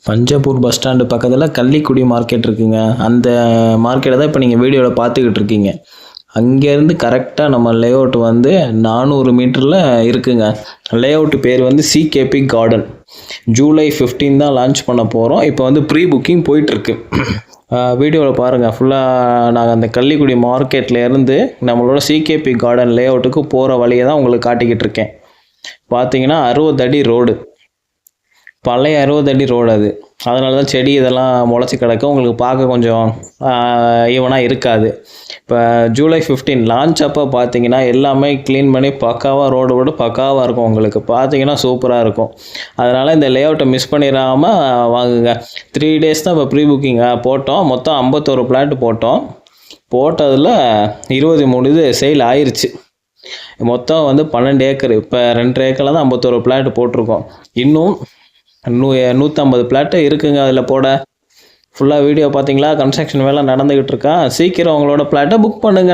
Panjappur bus stand பக்கத்தில் Kallikudi market இருக்குங்க. அந்த மார்க்கெட்டை தான் இப்போ நீங்கள் வீடியோவில் பார்த்துக்கிட்டு இருக்கீங்க. அங்கேருந்து கரெக்டாக நம்ம லேஅவுட் வந்து 400 மீட்டரில் இருக்குங்க. லேஅவுட் பேர் வந்து சிகேபி கார்டன். ஜூலை 15 தான் லான்ச் பண்ண போகிறோம். இப்போ வந்து ப்ரீ புக்கிங் போயிட்டுருக்கு. வீடியோவில் பாருங்கள். ஃபுல்லாக நாங்கள் அந்த கள்ளிக்குடி மார்க்கெட்லேருந்து நம்மளோட சிகேபி கார்டன் லேஅவுட்டுக்கு போகிற வழியை தான் உங்களுக்கு காட்டிக்கிட்டு இருக்கேன். பார்த்தீங்கன்னா 60 அடி ரோடு, பழைய 60 அடி ரோடு அது. அதனால தான் செடி இதெல்லாம் முளைச்சி கிடக்கும். உங்களுக்கு பார்க்க கொஞ்சம் ஈவனாக இருக்காது. இப்போ ஜூலை 15 லான்ச் அப்போ பார்த்தீங்கன்னா எல்லாமே க்ளீன் பண்ணி பக்காவாக ரோடு பக்காவாக இருக்கும். உங்களுக்கு பார்த்தீங்கன்னா சூப்பராக இருக்கும். அதனால் இந்த லேஅவுட்டை மிஸ் பண்ணிடாமல் வாங்குங்க. 3 டேஸ் தான் இப்போ ப்ரீ புக்கிங் போட்டோம். மொத்தம் 51 பிளாட் போட்டதில் 23 இது சேல் ஆயிடுச்சு. மொத்தம் வந்து 12 ஏக்கர். இப்போ 2 ஏக்கரில் தான் 51 பிளாட் போட்டிருக்கோம். இன்னும் 150 பிளாட்டு இருக்குங்க அதில் போட. ஃபுல்லாக வீடியோ பார்த்தீங்களா? கன்ஸ்ட்ரக்ஷன் வேலை நடந்துக்கிட்டு இருக்கா. சீக்கிரம் உங்களோட பிளாட்டை புக் பண்ணுங்க.